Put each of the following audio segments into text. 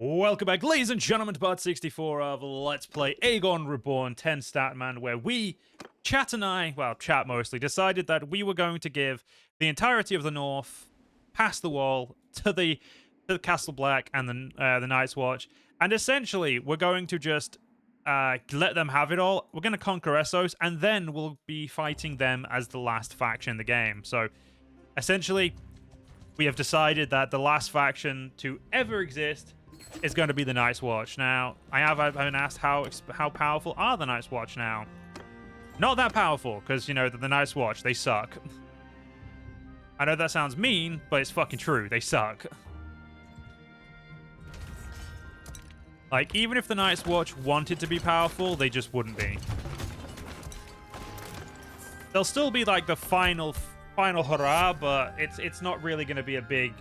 Welcome back, ladies and gentlemen, to part 64 of Let's Play Aegon Reborn 10 Statman, where we, chat and I, well, chat mostly, decided that we were going to give the entirety of the North, past the wall, to the Castle Black and the Night's Watch, and essentially, we're going to just let them have it all. We're going to conquer Essos, and then we'll be fighting them as the last faction in the game. So, essentially, we have decided that the last faction to ever exist is going to be the Night's Watch. Now, I've been asked how powerful are the Night's Watch now? Not that powerful, because, you know, the Night's Watch, they suck. I know that sounds mean, but it's fucking true. They suck. Like, even if the Night's Watch wanted to be powerful, they just wouldn't be. They'll still be, like, the final hurrah, but it's not really going to be a big...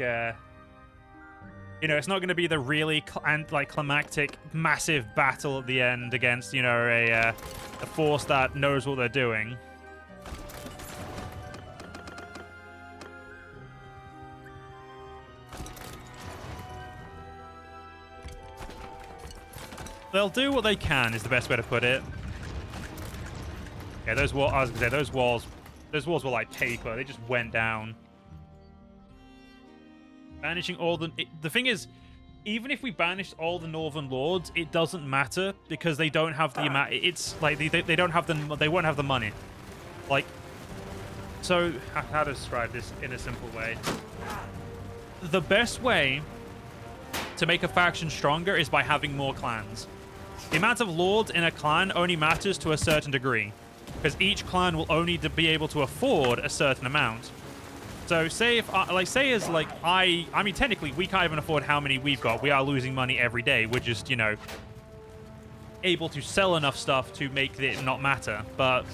you know, it's not going to be the really climactic, massive battle at the end against, you know, a force that knows what they're doing. They'll do what they can, is the best way to put it. Yeah, those walls. I was gonna say those walls were like paper. They just went down. Banishing all the thing is, even if we banished all the Northern Lords, it doesn't matter because they don't have the amount. It's like they don't have they won't have the money. Like, so how to describe this in a simple way? The best way to make a faction stronger is by having more clans. The amount of lords in a clan only matters to a certain degree, because each clan will only be able to afford a certain amount. So say if I mean technically we can't even afford how many we've got. We are losing money every day. We're just, you know, able to sell enough stuff to make it not matter. But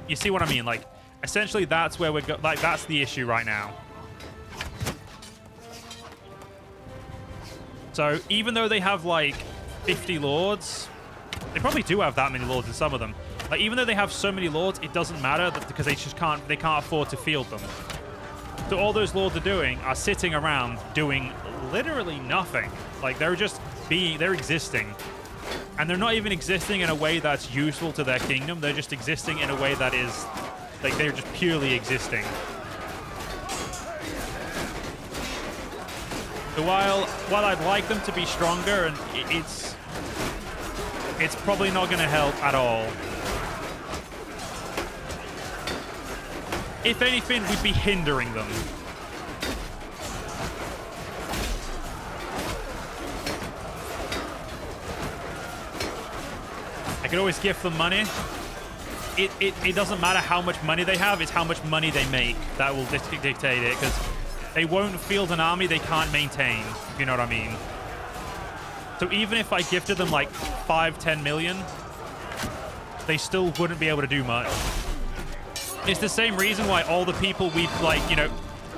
you see what I mean? Like, essentially that's where that's the issue right now. So even though they have like 50 lords, they probably do have that many lords in some of them. Like, even though they have so many lords, it doesn't matter because they can't afford to field them. So all those lords are sitting around doing literally nothing. Like, they're existing. And they're not even existing in a way that's useful to their kingdom. They're just existing in a way that is, like, they're just purely existing. So while I'd like them to be stronger, and it's probably not going to help at all. If anything, we'd be hindering them. I could always gift them money. It doesn't matter how much money they have, it's how much money they make that will dictate it, because they won't field an army they can't maintain, if you know what I mean. So even if I gifted them like 5-10 million, they still wouldn't be able to do much. It's the same reason why all the people we've, like, you know,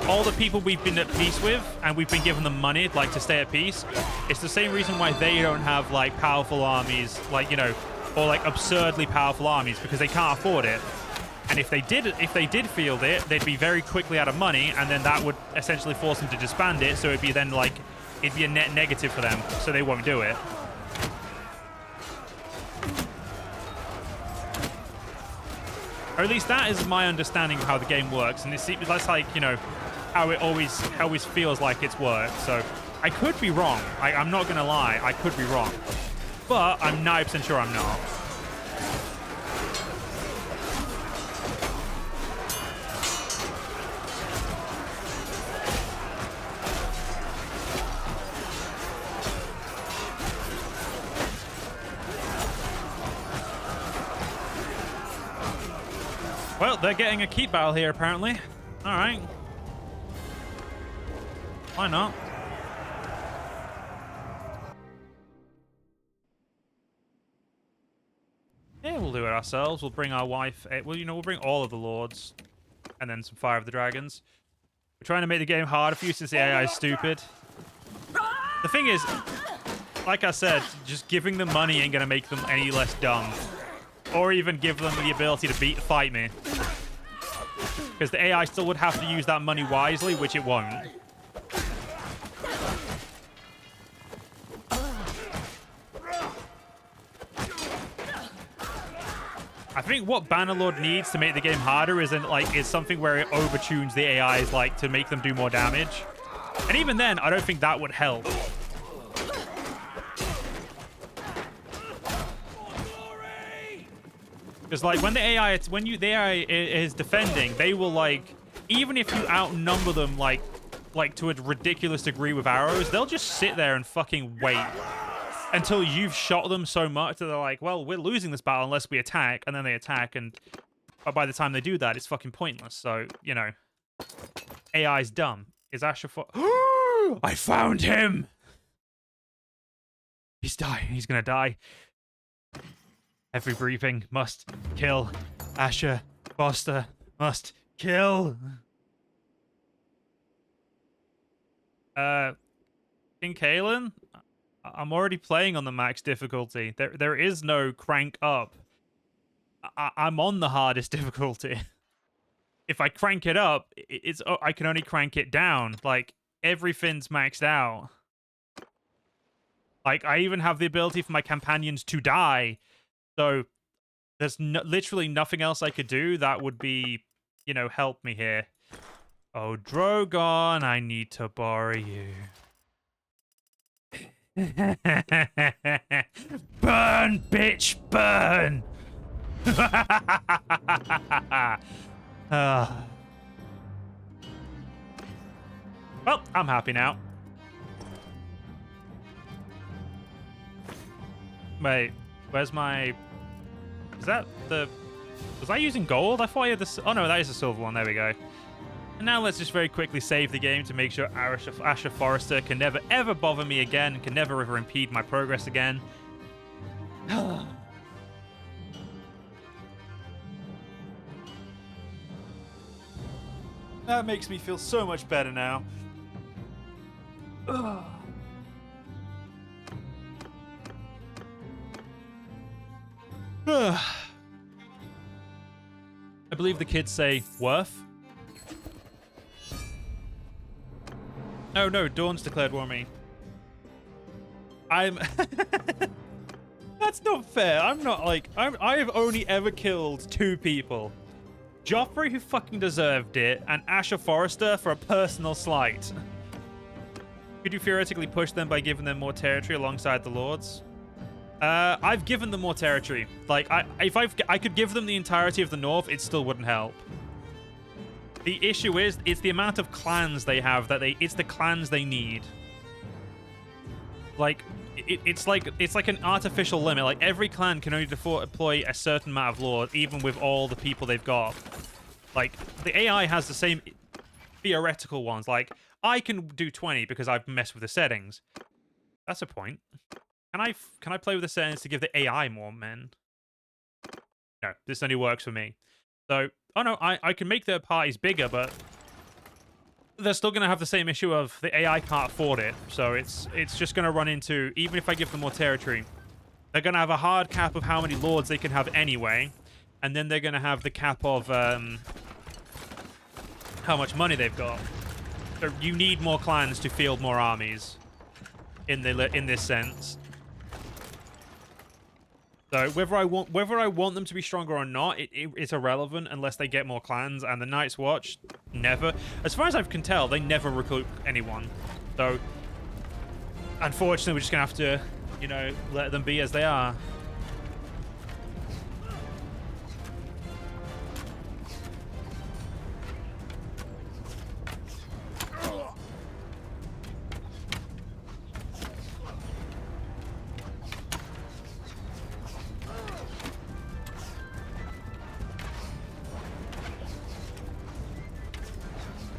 all the people we've been at peace with and we've been giving them money, like, to stay at peace, it's the same reason why they don't have, like, powerful armies, like, you know, or, like, absurdly powerful armies, because they can't afford it. And if they did field it, they'd be very quickly out of money, and then that would essentially force them to disband it, so it'd be then, like, it'd be a net negative for them, so they won't do it. Or at least that is my understanding of how the game works, and that's like, you know, how it always feels like it's worked. So I could be wrong. I'm not gonna lie, I could be wrong, but I'm 90% sure I'm not. Well, they're getting a keep battle here, apparently. All right. Why not? Yeah, we'll do it ourselves. We'll bring our wife. Well, you know, we'll bring all of the lords. And then some Fire of the Dragons. We're trying to make the game harder for you since the AI is stupid. The thing is, like I said, just giving them money ain't going to make them any less dumb. Or even give them the ability to fight me. Because the AI still would have to use that money wisely, which it won't. I think what Bannerlord needs to make the game harder is something where it overtunes the AIs like to make them do more damage. And even then, I don't think that would help. Because like when the AI is defending, they will like, even if you outnumber them like to a ridiculous degree with arrows, they'll just sit there and fucking wait until you've shot them so much that they're like, well, we're losing this battle unless we attack, and then they attack, and by the time they do that, it's fucking pointless. So, you know, AI's dumb. Is Asher I found him! He's dying. He's gonna die. Every briefing must kill. Asher Foster must kill. King Kalen? I'm already playing on the max difficulty. There is no crank up. I'm on the hardest difficulty. If I crank it up, I can only crank it down. Like, everything's maxed out. Like, I even have the ability for my companions to die. So, there's literally nothing else I could do that would be, you know, help me here. Oh, Drogon, I need to borrow you. Burn, bitch, burn! Well, I'm happy now. Wait, where's my... Is that the... Was I using gold? I thought I had this... Oh no, that is a silver one. There we go. And now let's just very quickly save the game to make sure Asher Forrester can never ever bother me again and can never ever impede my progress again. That makes me feel so much better now. I believe the kids say worth. Oh no, Dawn's declared war on me. That's not fair. I'm not like... I have only ever killed 2 people. Joffrey, who fucking deserved it, and Asher Forrester for a personal slight. Could you theoretically push them by giving them more territory alongside the lords? I've given them more territory. Like, if I could give them the entirety of the north, it still wouldn't help. The issue is, it's the amount of clans they have it's the clans they need. Like, it's like an artificial limit. Like, every clan can only deploy a certain amount of lords, even with all the people they've got. Like, the AI has the same theoretical ones. Like, I can do 20 because I've messed with the settings. That's a point. Can I play with the settings to give the AI more men? No, this only works for me. So, oh no, I can make their parties bigger, but they're still going to have the same issue of the AI can't afford it. So it's just going to run into, even if I give them more territory, they're going to have a hard cap of how many lords they can have anyway. And then they're going to have the cap of how much money they've got. So you need more clans to field more armies in this sense. So whether I want them to be stronger or not, it's irrelevant unless they get more clans. And the Night's Watch never, as far as I can tell, they never recruit anyone. So unfortunately, we're just gonna have to, you know, let them be as they are.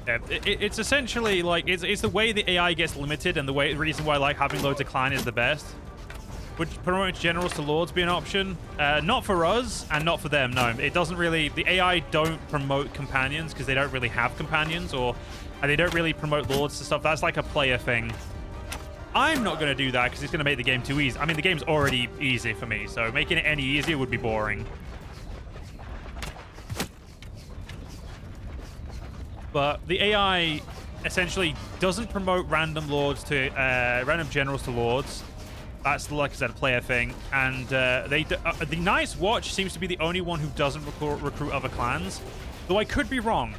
Yeah, it's essentially like it's the way the AI gets limited, and the reason why like having loads of clan is the best. Would promoting generals to lords be an option? Not for us and not for them. No, it doesn't really. The AI don't promote companions because they don't really have companions, and they don't really promote lords to stuff. That's like a player thing. I'm not going to do that because it's going to make the game too easy. I mean, the game's already easy for me, so making it any easier would be boring. But the AI essentially doesn't promote random lords to random generals to lords. That's, like I said, a player thing. And the Night's Watch seems to be the only one who doesn't recruit other clans. Though I could be wrong.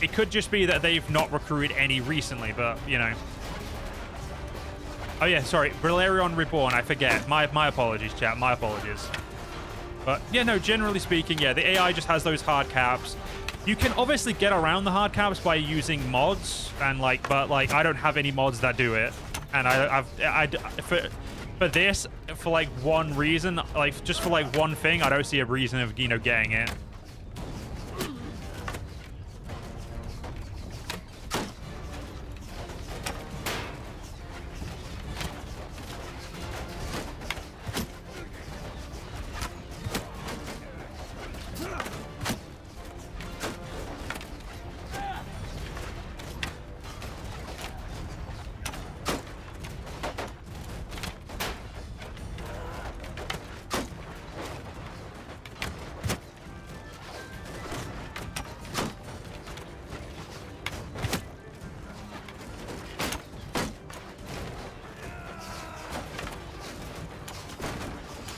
It could just be that they've not recruited any recently, but, you know. Oh, yeah, sorry. Aegon Reborn, I forget. My apologies, chat. My apologies. But, yeah, no, generally speaking, yeah, the AI just has those hard caps. You can obviously get around the hard caps by using mods, and, like, but, like, I don't have any mods that do it. And for this, for, like, one reason, like, just for, like, one thing, I don't see a reason of, you know, getting it.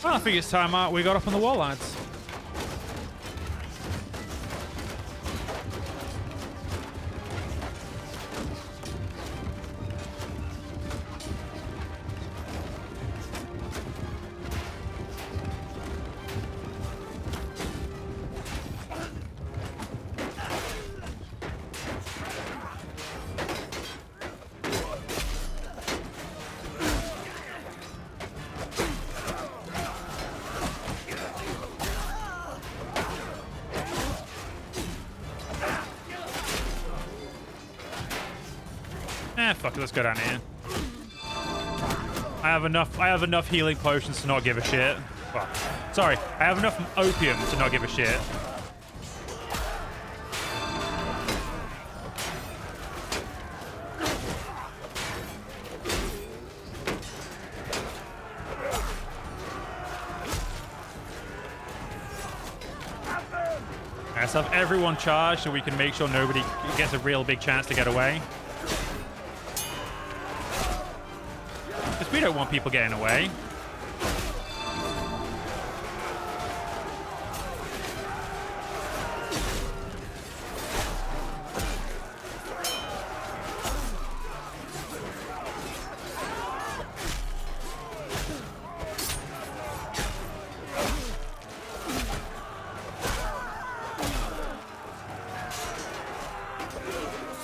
Well, I think it's time we got up on the wall, lads. Fuck it, let's go down here. I have enough healing potions to not give a shit. Well, sorry, I have enough opium to not give a shit. Let's have everyone charged so we can make sure nobody gets a real big chance to get away. We don't want people getting away.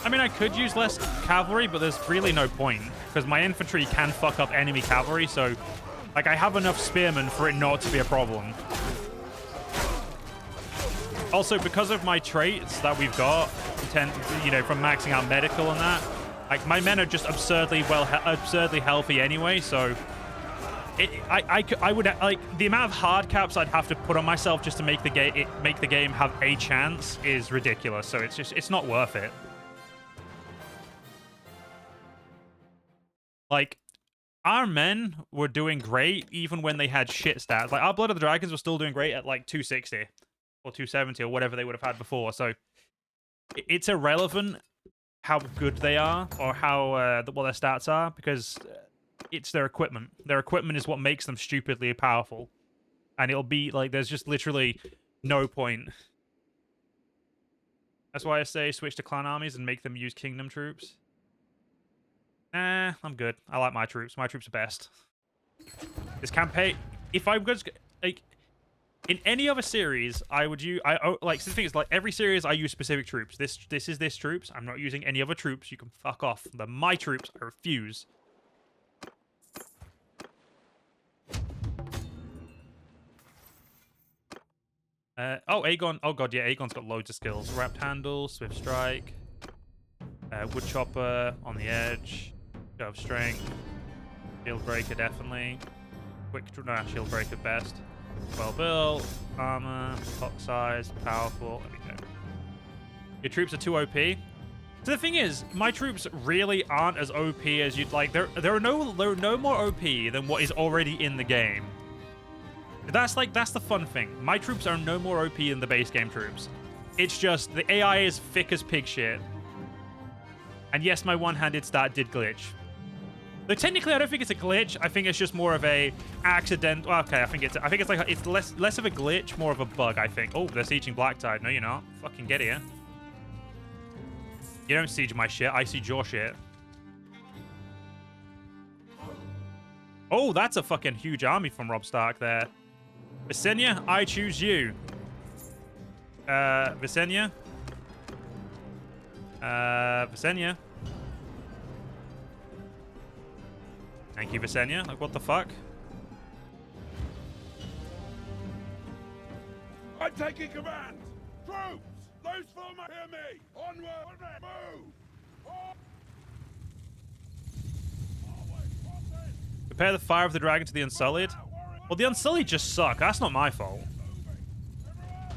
I mean, I could use less cavalry, but there's really no point. Because my infantry can fuck up enemy cavalry, so... Like, I have enough spearmen for it not to be a problem. Also, because of my traits that we've got, you know, from maxing out medical and that, like, my men are just absurdly healthy anyway, so... I would, like, the amount of hard caps I'd have to put on myself just to make the game have a chance is ridiculous, so it's not worth it. Like, our men were doing great even when they had shit stats. Like, our Blood of the Dragons were still doing great at, like, 260 or 270 or whatever they would have had before. So, it's irrelevant how good they are or how what their stats are because it's their equipment. Their equipment is what makes them stupidly powerful. And it'll be, like, there's just literally no point. That's why I say switch to clan armies and make them use kingdom troops. I'm good. I like my troops. My troops are best. This campaign, if I'm going to, like, in any other series, I would use, like, the thing is, like, every series I use specific troops. This is this troops. I'm not using any other troops. You can fuck off. They're my troops. I refuse. Oh, Aegon. Oh, God, yeah, Aegon's got loads of skills. Wrapped Handle, Swift Strike, Wood Chopper, On the Edge. Show of Strength. Shield Breaker, definitely. Shield Breaker best. Well built. Armor. Pot size. Powerful. There we go. Your troops are too OP. So the thing is, my troops really aren't as OP as you'd like. They're no more OP than what is already in the game. That's the fun thing. My troops are no more OP than the base game troops. It's just the AI is thick as pig shit. And yes, my one-handed stat did glitch. Though technically, I don't think it's a glitch. I think it's just more of a accident. Well, okay, I think it's like it's less of a glitch, more of a bug. I think. Oh, they're sieging Black Tide. No, you're not. Fucking get here. You don't siege my shit. I siege your shit. Oh, that's a fucking huge army from Robb Stark there. Visenya, I choose you. Visenya. Visenya. Thank you, Visenya. Like, what the fuck? I'm taking command! Troops! Those former hear me! Onward! Move! Compare the Fire of the Dragon to the Unsullied. Well, the Unsullied just suck. That's not my fault.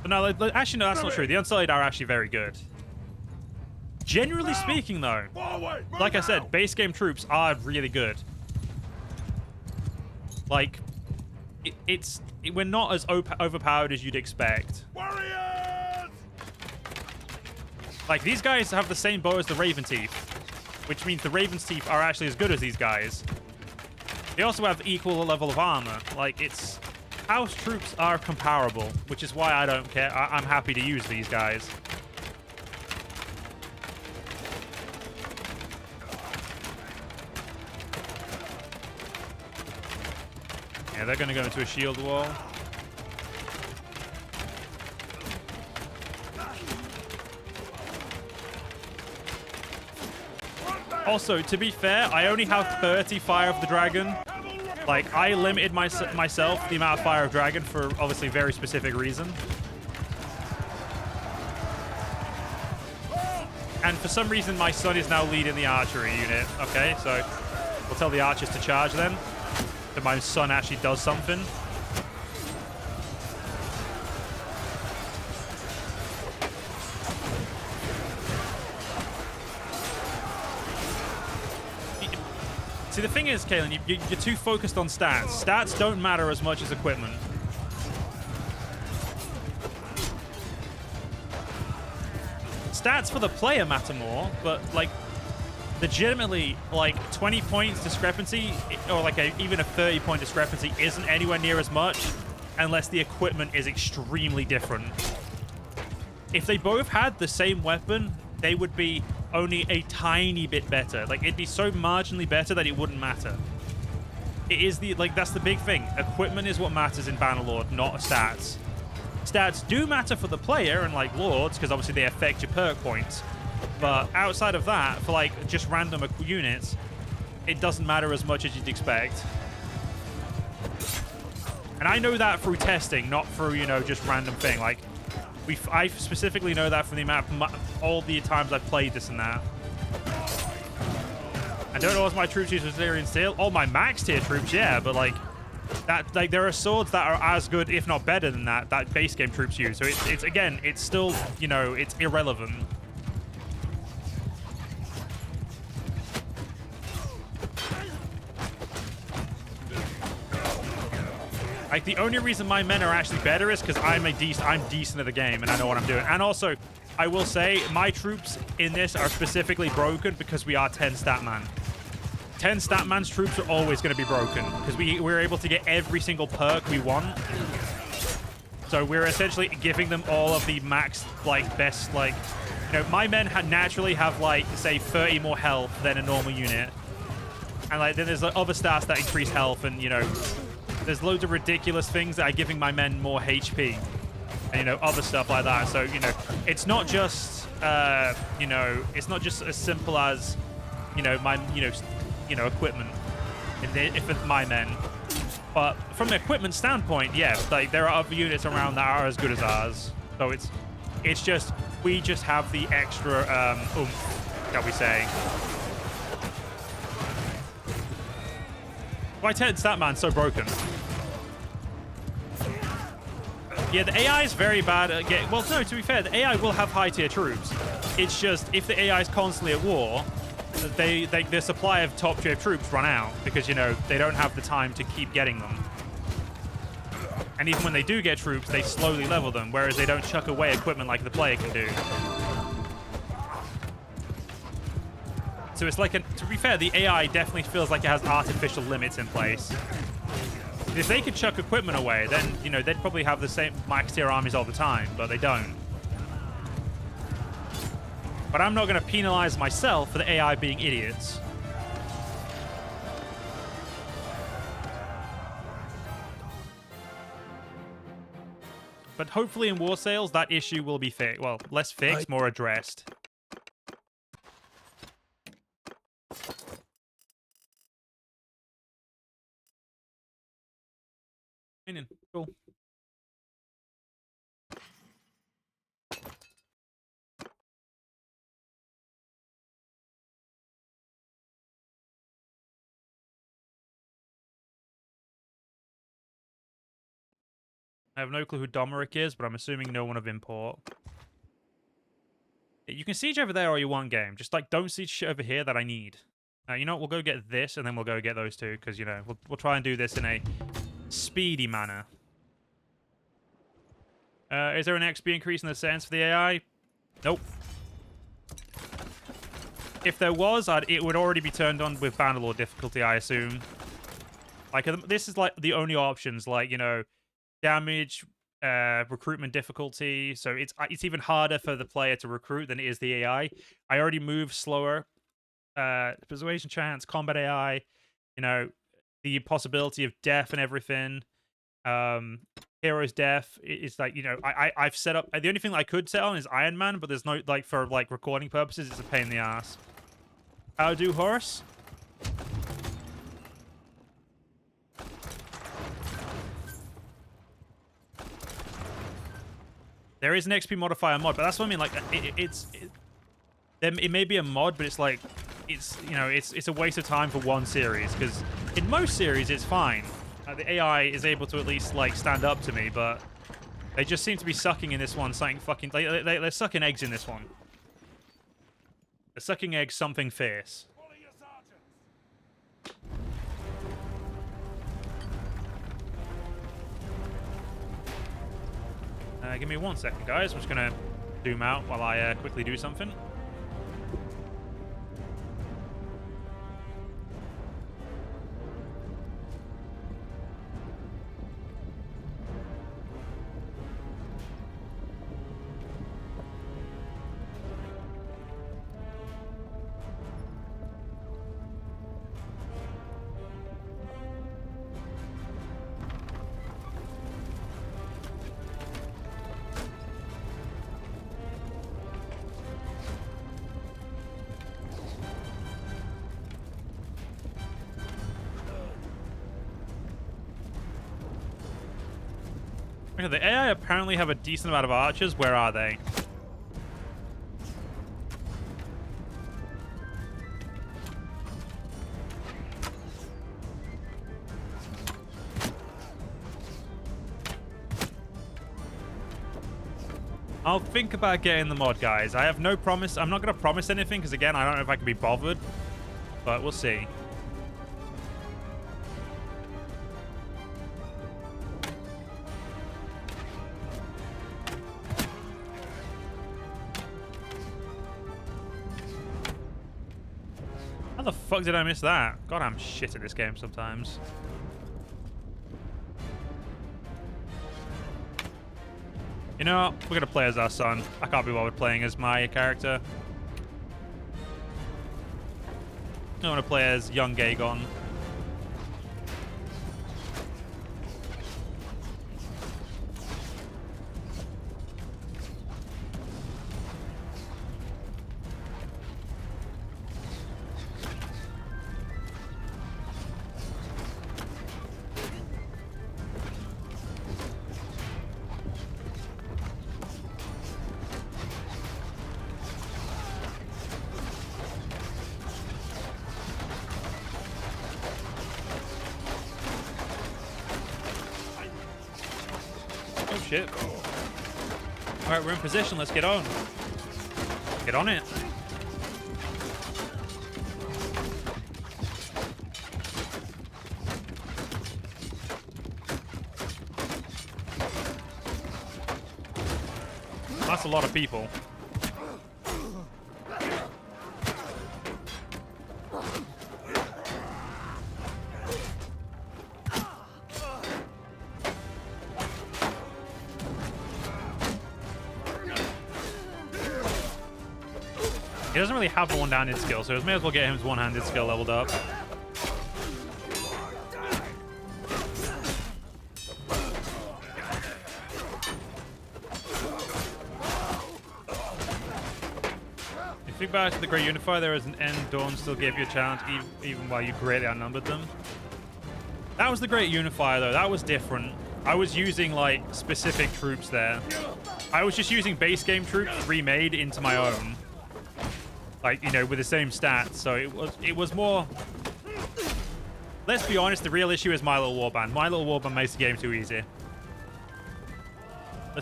But no, actually, no, that's not true. The Unsullied are actually very good. Generally speaking, though, like I said, base game troops are really good. Like, we're not as overpowered as you'd expect. Warriors! Like, these guys have the same bow as the Raven Teeth, which means the Raven's Teeth are actually as good as these guys. They also have equal level of armor. Like, it's... House troops are comparable, which is why I don't care. I'm happy to use these guys. Yeah, they're going to go into a shield wall. Also, to be fair, I only have 30 Fire of the Dragon. Like, I limited myself the amount of Fire of Dragon for obviously a very specific reason. And for some reason, my son is now leading the archery unit. Okay, so we'll tell the archers to charge then. So my son actually does something. See, the thing is, Kaylin, you're too focused on stats. Stats don't matter as much as equipment. Stats for the player matter more, but, like, legitimately, like, 20 points discrepancy, or, like, even a 30-point discrepancy isn't anywhere near as much unless the equipment is extremely different. If they both had the same weapon, they would be only a tiny bit better. Like, it'd be so marginally better that it wouldn't matter. It is the, like, that's the big thing. Equipment is what matters in Bannerlord, not stats. Stats do matter for the player and, like, lords, because obviously they affect your perk points. But outside of that, for, like, just random units, it doesn't matter as much as you'd expect. And I know that through testing, not through, you know, just random thing. Like, I specifically know that from the amount of all the times I've played this and that. I don't know if my troops use Valyrian Steel. All my max tier troops, yeah, but like that, like there are swords that are as good, if not better than that base game troops use. So it's again, it's still, you know, it's irrelevant. Like, the only reason my men are actually better is because I'm decent at the game and I know what I'm doing. And also, I will say, my troops in this are specifically broken because we are 10 stat man. 10 stat man's troops are always going to be broken because we're able to get every single perk we want. So we're essentially giving them all of the max, like, best, like, you know, my men naturally have, like, say, 30 more health than a normal unit. And, like, then there's like, other stats that increase health and, you know, there's loads of ridiculous things that are giving my men more HP. And, you know, other stuff like that. So, you know, it's not just, you know, it's not just as simple as, you know, my, you know, equipment if it's my men. But from an equipment standpoint, yeah, like, there are other units around that are as good as ours. So it's just, we just have the extra oomph, shall we say. Why 10 Statman's so broken? Yeah, the AI is very bad at getting... Well, no, to be fair, the AI will have high-tier troops. It's just, if the AI is constantly at war, their supply of top-tier troops run out because, you know, they don't have the time to keep getting them. And even when they do get troops, they slowly level them, whereas they don't chuck away equipment like the player can do. So it's like, to be fair, the AI definitely feels like it has artificial limits in place. If they could chuck equipment away, then, you know, they'd probably have the same max tier armies all the time, but they don't. But I'm not going to penalize myself for the AI being idiots. But hopefully in War Sales, that issue will be fixed. Well, less fixed, more addressed. Cool. I have no clue who Domeric is, but I'm assuming no one of import. You can siege over there all you want, game. Just, like, don't siege shit over here that I need. You know what? We'll go get this, and then we'll go get those two, because, you know, we'll try and do this in a speedy manner. Is there an XP increase in the settings for the AI? Nope. If there was, it would already be turned on with Bannerlord difficulty, I assume. Like, this is, like, the only options, like, you know, damage, recruitment difficulty. So it's even harder for the player to recruit than it is the AI. I already move slower. Persuasion chance, combat AI, you know, the possibility of death and everything. Hero's death is like, you know, I've set up, the only thing that I could set on is Iron Man, but there's no, like, for like recording purposes, it's a pain in the ass. How do horse? There is an XP modifier mod, but that's what I mean. Like, it may be a mod, but it's like, it's, you know, it's a waste of time for one series, because in most series it's fine. The AI is able to at least, like, stand up to me, but they just seem to be sucking in this one something fucking... They're sucking eggs in this one. They're sucking eggs something fierce. Give me 1 second, guys. I'm just going to zoom out while I quickly do something. Okay, the AI apparently have a decent amount of archers. Where are they? I'll think about getting the mod, guys. I have no promise. I'm not going to promise anything because, again, I don't know if I can be bothered. But we'll see. How the fuck did I miss that? God, I'm shit at this game sometimes. You know what? We're going to play as our son. I can't be bothered playing as my character. I want to play as young Aegon. Shit. Alright, we're in position. Let's get on. Get on it. That's a lot of people. He doesn't really have a one-handed skill, so we may as well get him his one-handed skill leveled up. If you think back to the Great Unifier, there was an end. Dawn still gave you a challenge, even while you greatly outnumbered them. That was the Great Unifier, though. That was different. I was using, like, specific troops there. I was just using base game troops remade into my own. Like, you know, with the same stats. So it was more... Let's be honest, the real issue is My Little Warband. My Little Warband makes the game too easy.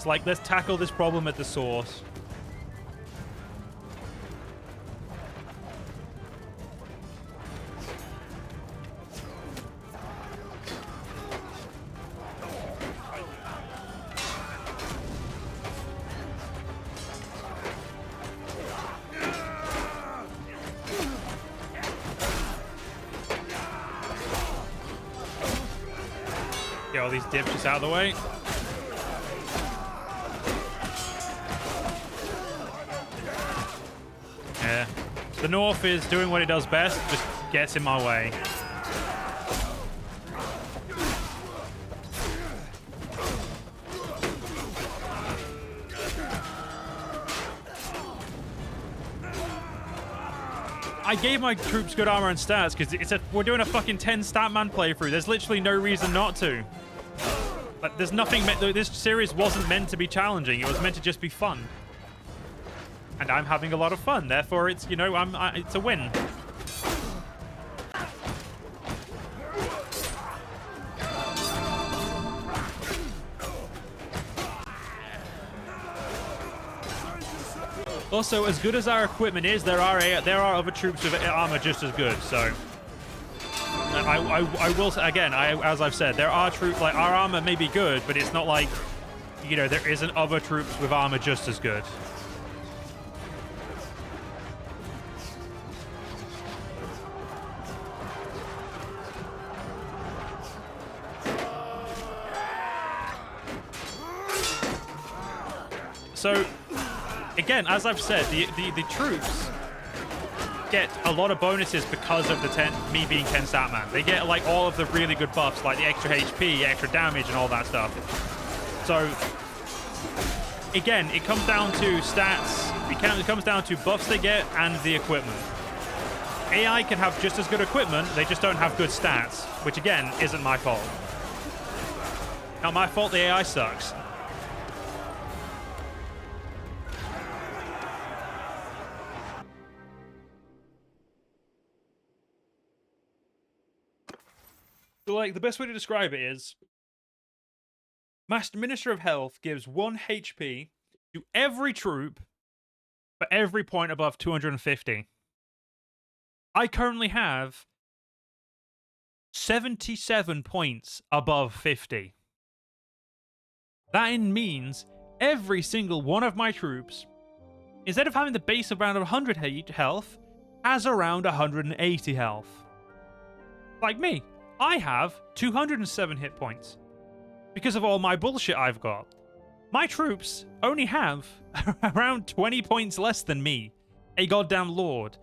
Let's tackle this problem at the source. Get all these dips just out of the way. Yeah. The North is doing what it does best, just gets in my way. I gave my troops good armor and stats because we're doing a fucking 10 stat man playthrough. There's literally no reason not to. Like, there's nothing this series wasn't meant to be challenging. It was meant to just be fun. And I'm having a lot of fun. Therefore, it's, you know, it's a win. Also, as good as our equipment is, there are other troops with armor just as good. So, I will say again, as I've said, there are troops like our armor may be good, but it's not like, you know, there isn't other troops with armor just as good. So, again, as I've said, the troops get a lot of bonuses because of me being 10 stat man. They get like all of the really good buffs, like the extra HP, extra damage, and all that stuff. So, again, it comes down to stats. It comes down to buffs they get and the equipment. AI can have just as good equipment, they just don't have good stats, which again isn't my fault. Not my fault. The AI sucks. So, like, the best way to describe it is Master Minister of Health gives 1 HP to every troop for every point above 250. I currently have 77 points above 50. That means every single one of my troops, instead of having the base of around 100 health, has around 180 health. Like me. I have 207 hit points because of all my bullshit I've got. My troops only have around 20 points less than me, a goddamn lord.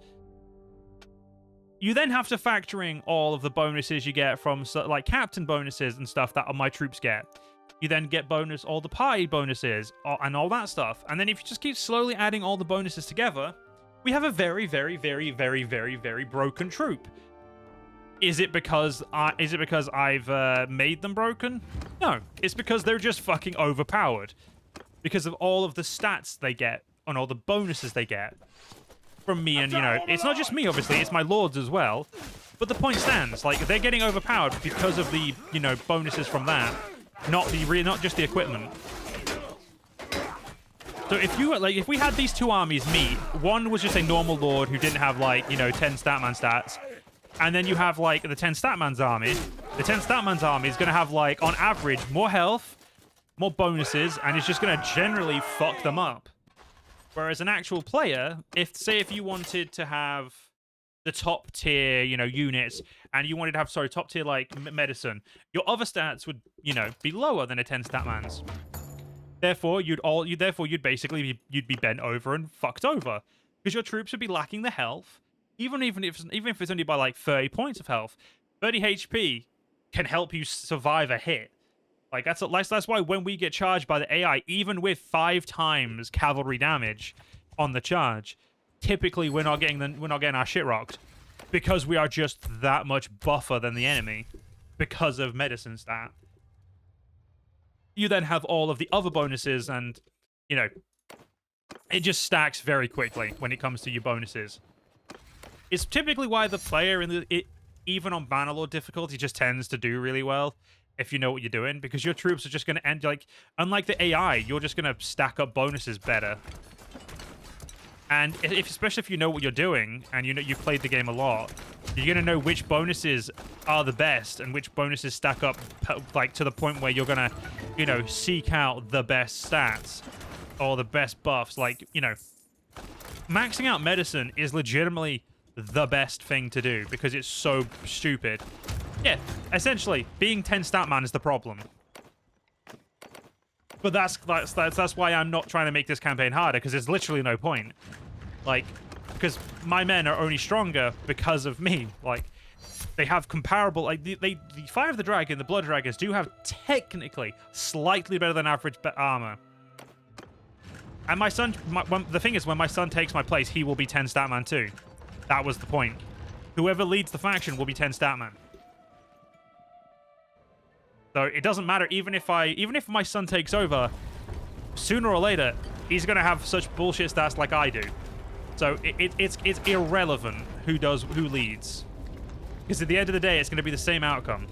You then have to factor in all of the bonuses you get from, like, captain bonuses and stuff that my troops get. You then get all the pie bonuses and all that stuff. And then if you just keep slowly adding all the bonuses together, we have a very, very, very, very, very, very broken troop. Is it because I've made them broken? No, it's because they're just fucking overpowered. Because of all of the stats they get and all the bonuses they get from me, and, you know, it's not just me, obviously, it's my lords as well. But the point stands, like, they're getting overpowered because of the, you know, bonuses from that, not just the equipment. So if we had these two armies meet, one was just a normal lord who didn't have, like, you know, 10 statman stats. And then you have, like, the 10 statman's army. The 10 statman's army is going to have, like, on average, more health, more bonuses, and it's just going to generally fuck them up. Whereas an actual player, if you wanted to have the top tier, you know, units, and you wanted to have, top tier, like, medicine, your other stats would, you know, be lower than a 10 statman's. Therefore, you'd basically be bent over and fucked over. because your troops would be lacking the health. Even if it's only by like 30 points of health, 30 HP can help you survive a hit. Like that's why when we get charged by the AI, even with 5 times cavalry damage on the charge, typically we're not getting our shit rocked, because we are just that much buffer than the enemy because of medicine stat. You then have all of the other bonuses, and you know, it just stacks very quickly when it comes to your bonuses. It's typically why the player even on Bannerlord difficulty just tends to do really well if you know what you're doing, because your troops are just going to end, like, unlike the AI, you're just going to stack up bonuses better. And especially if you know what you're doing and you've played the game a lot, you're going to know which bonuses are the best and which bonuses stack up, like, to the point where you're going to, you know, seek out the best stats or the best buffs. Like, you know, maxing out medicine is legitimately the best thing to do because it's so stupid. Yeah, essentially, being 10 stat man is the problem. But that's why I'm not trying to make this campaign harder, because there's literally no point. Like, because my men are only stronger because of me. Like, they have comparable, like, the Fire of the Dragon, the Blood Dragons do have technically slightly better than average armor. And my son, the thing is, when my son takes my place, he will be 10 stat man too. That was the point. Whoever leads the faction will be 10 stat man. So it doesn't matter, even if my son takes over, sooner or later, he's going to have such bullshit stats like I do. So it's irrelevant who leads. Because at the end of the day, it's going to be the same outcome.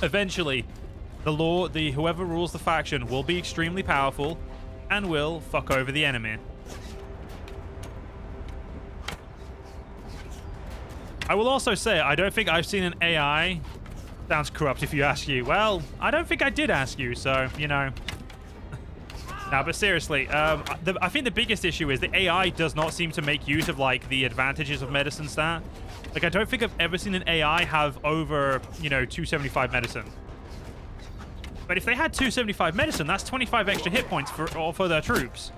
Eventually, whoever rules the faction will be extremely powerful and will fuck over the enemy. I will also say, I don't think I've seen an AI... Sounds corrupt if you ask you. Well, I don't think I did ask you, so, you know. No, but seriously, I think the biggest issue is the AI does not seem to make use of, like, the advantages of medicine stat. Like, I don't think I've ever seen an AI have over, you know, 275 medicine. But if they had 275 medicine, that's 25 extra hit points for their troops.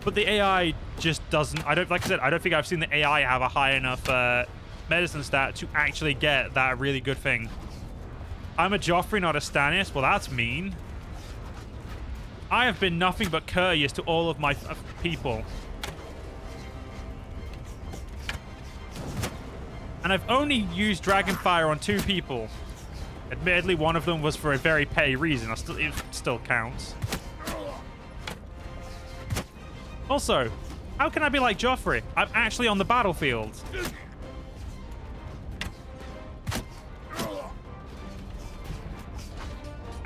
But the AI just doesn't... like I said, I don't think I've seen the AI have a high enough... medicine stat to actually get that really good thing. I'm a Joffrey, not a Stannis. Well, that's mean. I have been nothing but courteous to all of my people. And I've only used Dragonfire on 2 people. Admittedly, one of them was for a very petty reason. It still counts. Also, how can I be like Joffrey? I'm actually on the battlefield.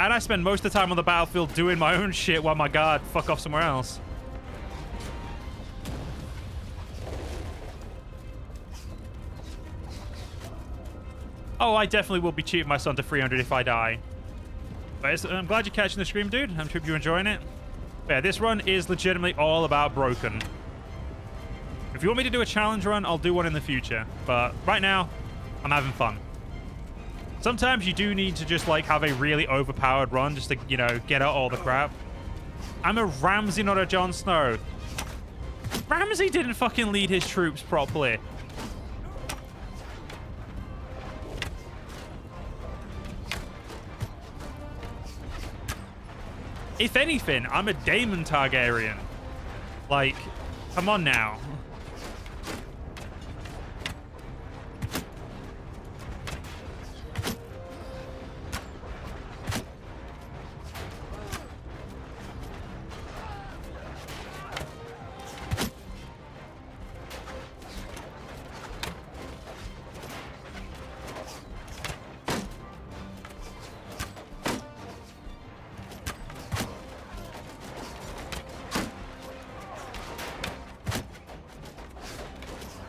And I spend most of the time on the battlefield doing my own shit while my guard fuck off somewhere else. Oh, I definitely will be cheating my son to 300 if I die. But I'm glad you're catching the stream, dude. I'm sure you're enjoying it. But yeah, this run is legitimately all about broken. If you want me to do a challenge run, I'll do one in the future. But right now, I'm having fun. Sometimes you do need to just, like, have a really overpowered run just to, you know, get out all the crap. I'm a Ramsay, not a Jon Snow. Ramsay didn't fucking lead his troops properly. If anything, I'm a Daemon Targaryen. Like, come on now.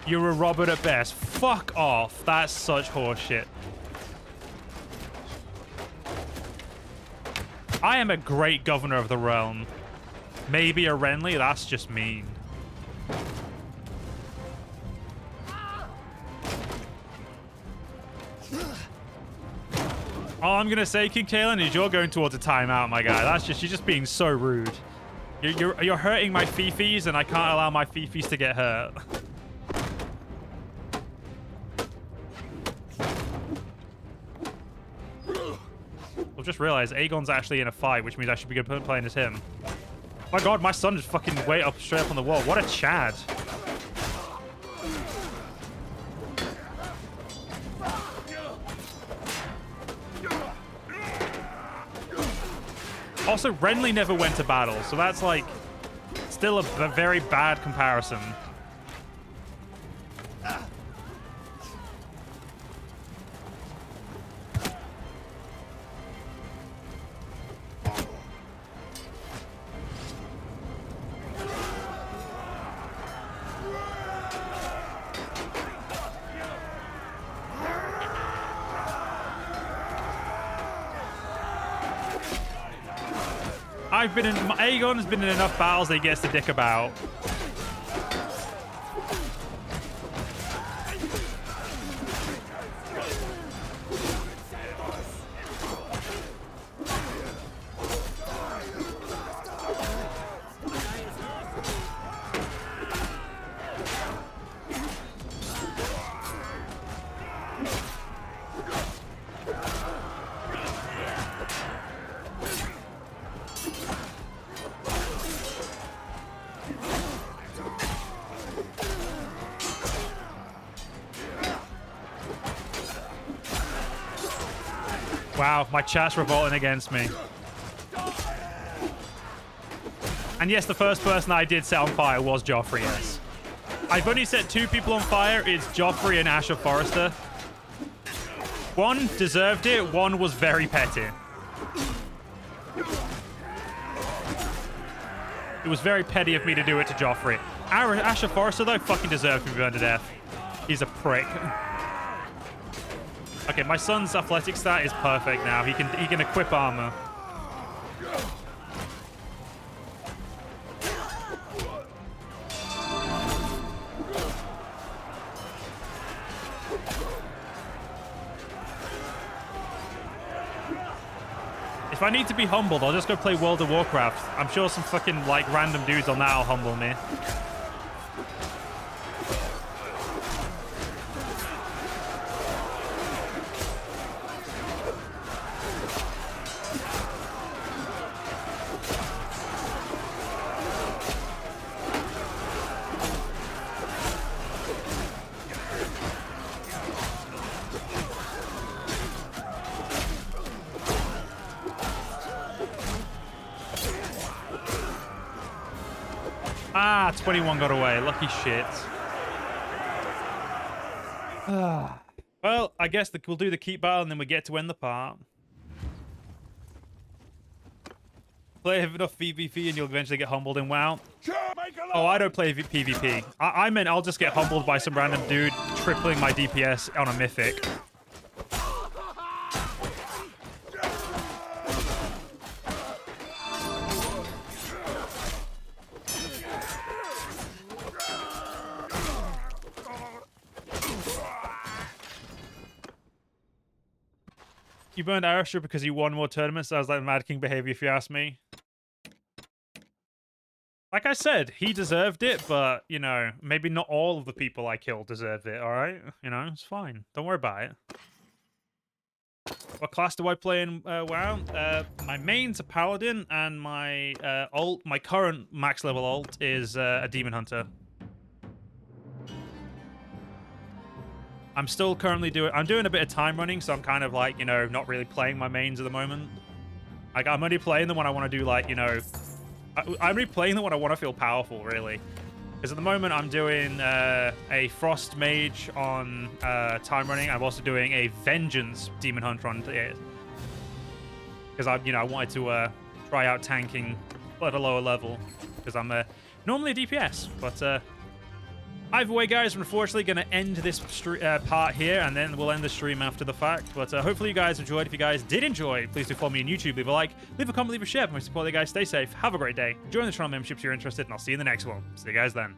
You're a Robert at best. Fuck off. That's such horseshit. I am a great governor of the realm. Maybe a Renly? That's just mean. All I'm gonna say, King Kalen, is you're going towards a timeout, my guy. That's just, you're just being so rude. You're hurting my fifis, and I can't allow my fifis to get hurt. I've just realized Aegon's actually in a fight, which means I should be good playing as him. My god, my son just fucking way up straight up on the wall. What a Chad. Also, Renly never went to battle, so that's like still a very bad comparison. Aegon has been in enough battles that he gets to dick about. Wow, my chat's revolting against me. And yes, the first person I did set on fire was Joffrey, yes. I've only set 2 people on fire. It's Joffrey and Asher Forrester. One deserved it, one was very petty. It was very petty of me to do it to Joffrey. Asher Forrester, though, fucking deserved to be burned to death. He's a prick. Okay, my son's athletic stat is perfect now. He can equip armor. If I need to be humbled, I'll just go play World of Warcraft. I'm sure some fucking like random dudes on that will humble me. Ah, 21 got away. Lucky shit. Well, I guess we'll do the keep battle and then we get to end the part. Play enough PvP and you'll eventually get humbled in WoW. Oh, I don't play PvP. I meant I'll just get humbled by some random dude tripling my DPS on a mythic. You burned Arisher because he won more tournaments. That was like Mad King behavior, if you ask me. Like I said, he deserved it, but, you know, maybe not all of the people I killed deserved it, alright? You know, it's fine. Don't worry about it. What class do I play in WoW? My main's a Paladin, and my my current max level ult is a Demon Hunter. I'm still currently I'm doing a bit of time running, so I'm kind of like, you know, not really playing my mains at the moment. Like, I'm only playing them when I want to do, like, you know, I'm only playing them when I want to feel powerful, really. Because at the moment, I'm doing a Frost Mage on time running. I'm also doing a Vengeance Demon Hunter on it. Because I wanted to try out tanking at a lower level. Because I'm normally a DPS, but either way, guys, we're unfortunately going to end this part here, and then we'll end the stream after the fact. But hopefully you guys enjoyed. If you guys did enjoy, please do follow me on YouTube. Leave a like, leave a comment, leave a share. For my support, you guys stay safe. Have a great day. Join the channel membership if you're interested, and I'll see you in the next one. See you guys then.